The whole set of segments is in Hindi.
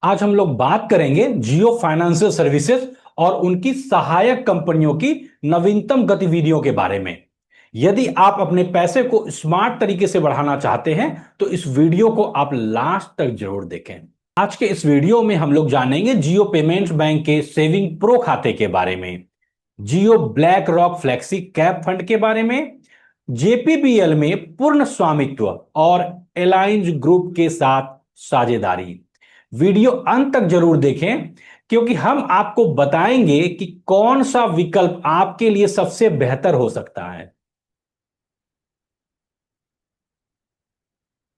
आज हम लोग बात करेंगे जियो फाइनेंशियल सर्विसेज और उनकी सहायक कंपनियों की नवीनतम गतिविधियों के बारे में। यदि आप अपने पैसे को स्मार्ट तरीके से बढ़ाना चाहते हैं तो इस वीडियो को आप लास्ट तक जरूर देखें। आज के इस वीडियो में हम लोग जानेंगे जियो पेमेंट्स बैंक के सेविंग प्रो खाते के बारे में, Jio BlackRock flexi cap fund के बारे में, जेपीबीएल में पूर्ण स्वामित्व और एलायंस ग्रुप के साथ साझेदारी। वीडियो अंत तक जरूर देखें क्योंकि हम आपको बताएंगे कि कौन सा विकल्प आपके लिए सबसे बेहतर हो सकता है।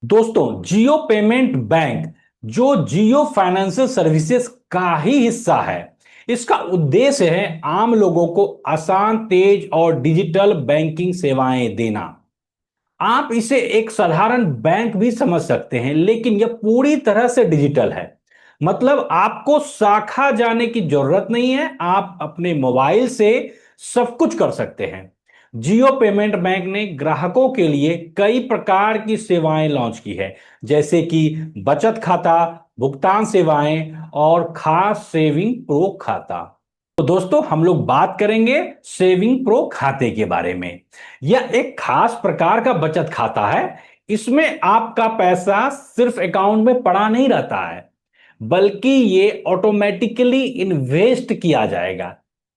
दोस्तों, जियो पेमेंट बैंक जो जियो फाइनेंशियल सर्विसेज का ही हिस्सा है, इसका उद्देश्य है आम लोगों को आसान, तेज और डिजिटल बैंकिंग सेवाएं देना। आप इसे एक साधारण बैंक भी समझ सकते हैं, लेकिन यह पूरी तरह से डिजिटल है। मतलब आपको शाखा जाने की जरूरत नहीं है, आप अपने मोबाइल से सब कुछ कर सकते हैं। जियो पेमेंट बैंक ने ग्राहकों के लिए कई प्रकार की सेवाएं लॉन्च की है, जैसे कि बचत खाता, भुगतान सेवाएं और खास सेविंग प्रो खाता। तो दोस्तों, हम लोग बात करेंगे सेविंग प्रो खाते के बारे में। यह एक खास प्रकार का बचत खाता है। इसमें आपका पैसा सिर्फ अकाउंट में पड़ा नहीं रहता है, बल्कि ये ऑटोमेटिकली इन्वेस्ट किया जाएगा।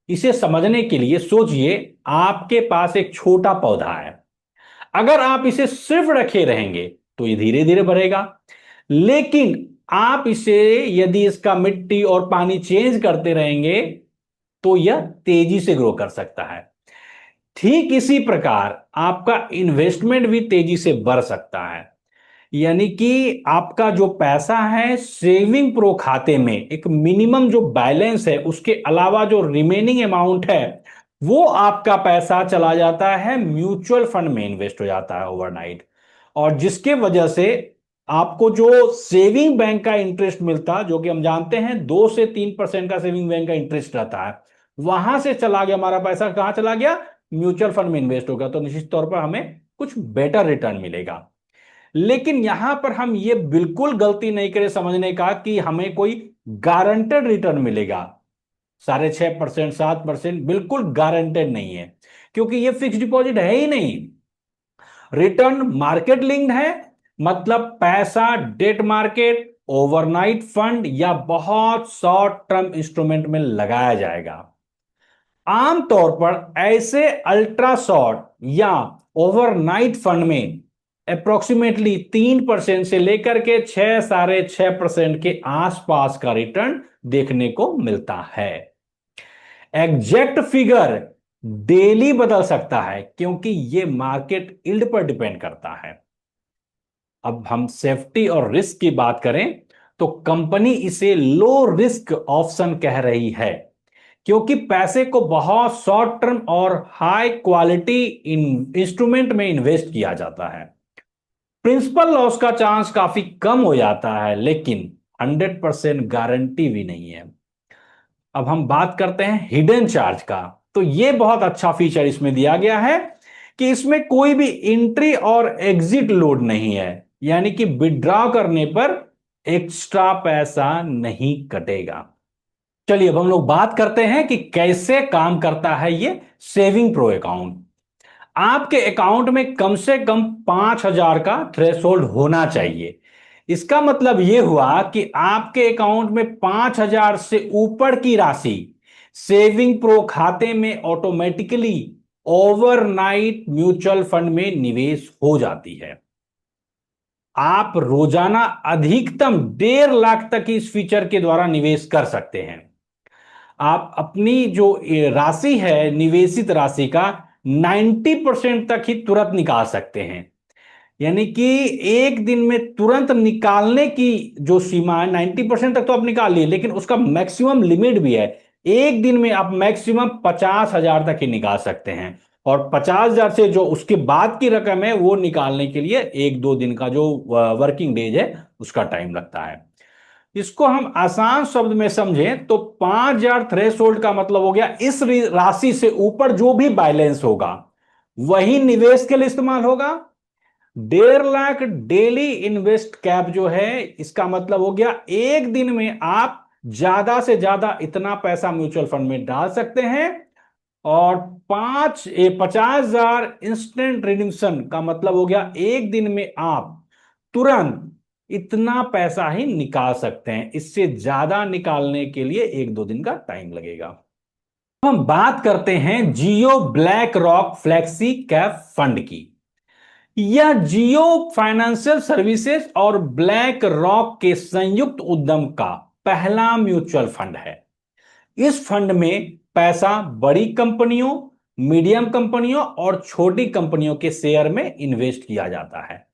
इसे समझने के लिए सोचिए, आपके पास एक छोटा पौधा है। अगर आप इसे सिर्फ रखे रहेंगे तो ये धीरे धीरे बढ़ेगा, लेकिन आप इसे यदि इसका मिट्टी और पानी चेंज करते रहेंगे तो यह तेजी से ग्रो कर सकता है। ठीक इसी प्रकार आपका इन्वेस्टमेंट भी तेजी से बढ़ सकता है। यानी कि आपका जो पैसा है सेविंग प्रो खाते में, एक मिनिमम जो बैलेंस है उसके अलावा जो रिमेनिंग अमाउंट है, वो आपका पैसा चला जाता है म्यूचुअल फंड में, इन्वेस्ट हो जाता है ओवरनाइट। और जिसके वजह से आपको जो सेविंग बैंक का इंटरेस्ट मिलता, जो कि हम जानते हैं 2 से 3% का सेविंग बैंक का इंटरेस्ट रहता है, वहां से चला गया हमारा पैसा। कहां चला गया? म्यूचुअल फंड में इन्वेस्ट होगा, तो निश्चित तौर पर हमें कुछ बेटर रिटर्न मिलेगा। लेकिन यहां पर हम ये बिल्कुल गलती नहीं करें समझने का कि हमें कोई गारंटेड रिटर्न मिलेगा। 6.5%, 7% बिल्कुल गारंटेड नहीं है, क्योंकि ये फिक्स डिपॉजिट है ही नहीं। रिटर्न मार्केट लिंक्ड है, मतलब पैसा डेट मार्केट, ओवरनाइट फंड या बहुत शॉर्ट टर्म इंस्ट्रूमेंट में लगाया जाएगा। आमतौर पर ऐसे अल्ट्रा शॉर्ट या ओवरनाइट फंड में अप्रोक्सीमेटली 3% से लेकर के 6-6.5% के आसपास का रिटर्न देखने को मिलता है। एग्जैक्ट फिगर डेली बदल सकता है, क्योंकि यह मार्केट यील्ड पर डिपेंड करता है। अब हम सेफ्टी और रिस्क की बात करें तो कंपनी इसे लो रिस्क ऑप्शन कह रही है, क्योंकि पैसे को बहुत शॉर्ट टर्म और हाई क्वालिटी इंस्ट्रूमेंट में इन्वेस्ट किया जाता है। प्रिंसिपल लॉस का चांस काफी कम हो जाता है, लेकिन 100% गारंटी भी नहीं है। अब हम बात करते हैं हिडन चार्ज का। तो यह बहुत अच्छा फीचर इसमें दिया गया है कि इसमें कोई भी एंट्री और एग्जिट लोड नहीं है, यानी कि विड्रॉ करने पर एक्स्ट्रा पैसा नहीं कटेगा। चलिए, अब हम लोग बात करते हैं कि कैसे काम करता है ये सेविंग प्रो अकाउंट। आपके अकाउंट में कम से कम 5,000 का थ्रेशोल्ड होना चाहिए। इसका मतलब यह हुआ कि आपके अकाउंट में 5,000 से ऊपर की राशि सेविंग प्रो खाते में ऑटोमेटिकली ओवरनाइट म्यूचुअल फंड में निवेश हो जाती है। आप रोजाना अधिकतम 1.5 लाख तक इस फीचर के द्वारा निवेश कर सकते हैं। आप अपनी जो राशि है, निवेशित राशि का 90% तक ही तुरंत निकाल सकते हैं। यानी कि एक दिन में तुरंत निकालने की जो सीमा है, 90% तक तो आप निकाल लिए, लेकिन उसका मैक्सिमम लिमिट भी है। एक दिन में आप मैक्सिमम 50,000 तक ही निकाल सकते हैं, और 50,000 से जो उसके बाद की रकम है वो निकालने के लिए 1-2 दिन का जो वर्किंग डेज है उसका टाइम लगता है। इसको हम आसान शब्द में समझें तो 5,000 थ्रेशोल्ड का मतलब हो गया, इस राशि से ऊपर जो भी बैलेंस होगा वही निवेश के लिए इस्तेमाल होगा। 1.5 लाख डेली इन्वेस्ट कैप जो है, इसका मतलब हो गया एक दिन में आप ज्यादा से ज्यादा इतना पैसा म्यूचुअल फंड में डाल सकते हैं। और 50,000 इंस्टेंट रिडीम्पशन का मतलब हो गया एक दिन में आप तुरंत इतना पैसा ही निकाल सकते हैं। इससे ज्यादा निकालने के लिए 1-2 दिन का टाइम लगेगा। अब हम बात करते हैं Jio BlackRock flexi cap fund की। यह जियो फाइनेंशियल सर्विसेज और ब्लैक रॉक के संयुक्त उद्यम का पहला म्यूचुअल फंड है। इस फंड में पैसा बड़ी कंपनियों, मीडियम कंपनियों और छोटी कंपनियों के शेयर में इन्वेस्ट किया जाता है।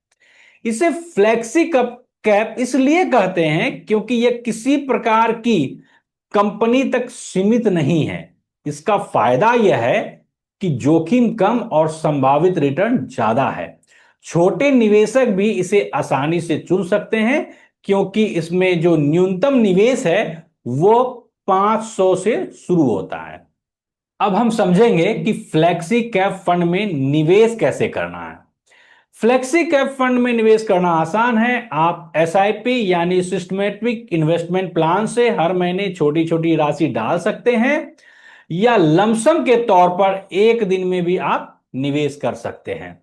इसे फ्लेक्सी कप कैप इसलिए कहते हैं क्योंकि यह किसी प्रकार की कंपनी तक सीमित नहीं है। इसका फायदा यह है कि जोखिम कम और संभावित रिटर्न ज्यादा है। छोटे निवेशक भी इसे आसानी से चुन सकते हैं क्योंकि इसमें जो न्यूनतम निवेश है वो 500 से शुरू होता है। अब हम समझेंगे कि फ्लेक्सी कैप फंड में निवेश कैसे करना है। फ्लेक्सी कैप फंड में निवेश करना आसान है। आप एसआईपी यानी सिस्टमेटिक इन्वेस्टमेंट प्लान से हर महीने छोटी छोटी राशि डाल सकते हैं, या लमसम के तौर पर एक दिन में भी आप निवेश कर सकते हैं।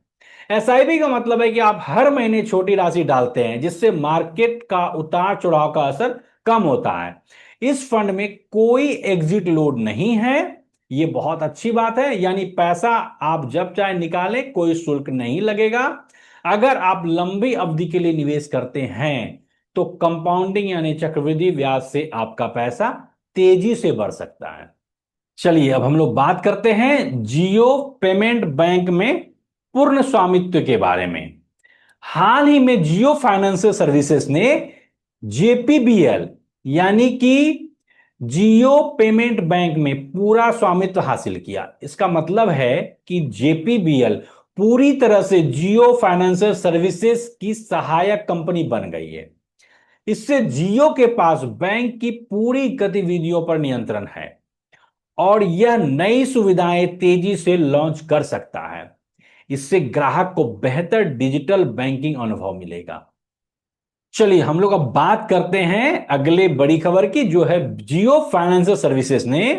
एसआईपी का मतलब है कि आप हर महीने छोटी राशि डालते हैं जिससे मार्केट का उतार चढ़ाव का असर कम होता है। इस फंड में कोई एग्जिट लोड नहीं है। यह बहुत अच्छी बात है, यानी पैसा आप जब चाहे निकालें, कोई शुल्क नहीं लगेगा। अगर आप लंबी अवधि के लिए निवेश करते हैं तो कंपाउंडिंग यानी चक्रवृद्धि ब्याज से आपका पैसा तेजी से बढ़ सकता है। चलिए अब हम लोग बात करते हैं जियो पेमेंट बैंक में पूर्ण स्वामित्व के बारे में। हाल ही में जियो फाइनेंशियल सर्विसेज ने जेपीबीएल यानी कि जियो पेमेंट बैंक में पूरा स्वामित्व हासिल किया। इसका मतलब है कि जेपीबीएल पूरी तरह से जियो फाइनेंशियल सर्विसेज की सहायक कंपनी बन गई है। इससे जियो के पास बैंक की पूरी गतिविधियों पर नियंत्रण है और यह नई सुविधाएं तेजी से लॉन्च कर सकता है। इससे ग्राहक को बेहतर डिजिटल बैंकिंग अनुभव मिलेगा। चलिए हम लोग अब बात करते हैं अगले बड़ी खबर की, जो है जियो फाइनेंशियल सर्विसेज ने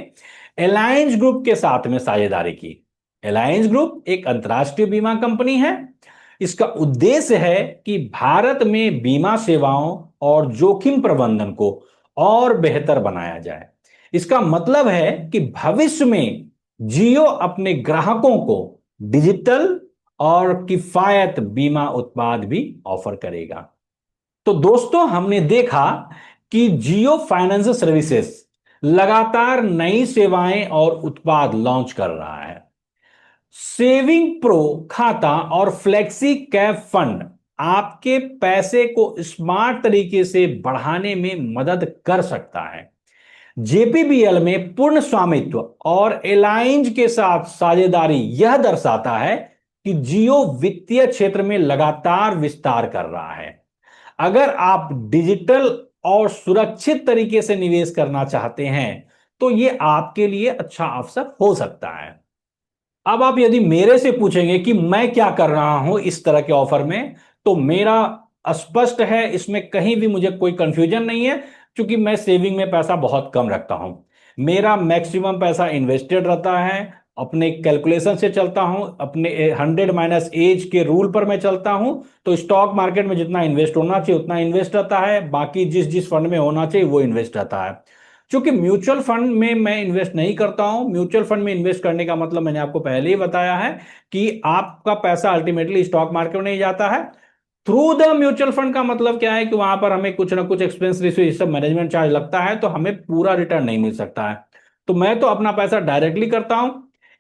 अलायंस ग्रुप के साथ में साझेदारी की। अलायंस ग्रुप एक अंतर्राष्ट्रीय बीमा कंपनी है। इसका उद्देश्य है कि भारत में बीमा सेवाओं और जोखिम प्रबंधन को और बेहतर बनाया जाए। इसका मतलब है कि भविष्य में जियो अपने ग्राहकों को डिजिटल और किफायत बीमा उत्पाद भी ऑफर करेगा। तो दोस्तों हमने देखा कि जियो फाइनेंशियल सर्विसेज लगातार नई सेवाएं और उत्पाद लॉन्च कर रहा है। सेविंग प्रो खाता और फ्लेक्सी कैप फंड आपके पैसे को स्मार्ट तरीके से बढ़ाने में मदद कर सकता है। जेपीबीएल में पूर्ण स्वामित्व और एलायंस के साथ साझेदारी यह दर्शाता है कि जियो वित्तीय क्षेत्र में लगातार विस्तार कर रहा है। अगर आप डिजिटल और सुरक्षित तरीके से निवेश करना चाहते हैं तो यह आपके लिए अच्छा अवसर हो सकता है। अब आप यदि मेरे से पूछेंगे कि मैं क्या कर रहा हूं इस तरह के ऑफर में, तो मेरा स्पष्ट है, इसमें कहीं भी मुझे कोई कंफ्यूजन नहीं है, क्योंकि मैं सेविंग में पैसा बहुत कम रखता हूं। मेरा मैक्सिमम पैसा इन्वेस्टेड रहता है। अपने कैलकुलेशन से चलता हूं, अपने 100 - एज के रूल पर मैं चलता हूं। तो स्टॉक मार्केट में जितना इन्वेस्ट होना चाहिए उतना इन्वेस्ट रहता है, बाकी जिस जिस फंड में होना चाहिए वो इन्वेस्ट रहता है। क्योंकि म्यूचुअल फंड में मैं इन्वेस्ट नहीं करता हूं। म्यूचुअल फंड में इन्वेस्ट करने का मतलब मैंने आपको पहले ही बताया है कि आपका पैसा अल्टीमेटली स्टॉक मार्केट में नहीं जाता है। थ्रू द म्यूचुअल फंड का मतलब क्या है कि वहां पर हमें कुछ ना कुछ एक्सपेंस रेशियो, ये सब मैनेजमेंट चार्ज लगता है, तो हमें पूरा रिटर्न नहीं मिल सकता है। तो मैं तो अपना पैसा डायरेक्टली करता हूं।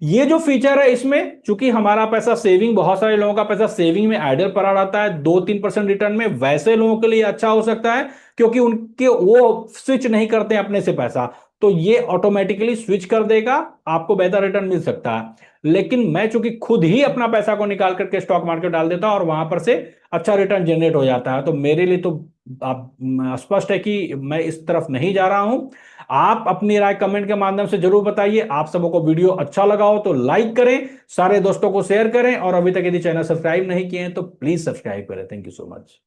ये जो फीचर है इसमें, चूंकि हमारा पैसा सेविंग, बहुत सारे लोगों का पैसा सेविंग में आइडल पड़ा रहता है 2-3% रिटर्न में, वैसे लोगों के लिए अच्छा हो सकता है क्योंकि उनके वो स्विच नहीं करते हैं अपने से पैसा, तो ये ऑटोमेटिकली स्विच कर देगा, आपको बेहतर रिटर्न मिल सकता है। लेकिन मैं चूंकि खुद ही अपना पैसा को निकाल करके स्टॉक मार्केट डाल देता हूं और वहां पर से अच्छा रिटर्न जनरेट हो जाता है, तो मेरे लिए तो आप स्पष्ट है कि मैं इस तरफ नहीं जा रहा हूं। आप अपनी राय कमेंट के माध्यम से जरूर बताइए। आप सबों को वीडियो अच्छा लगा हो तो लाइक करें, सारे दोस्तों को शेयर करें, और अभी तक यदि चैनल सब्सक्राइब नहीं किए हैं तो प्लीज सब्सक्राइब करें। Thank you so much.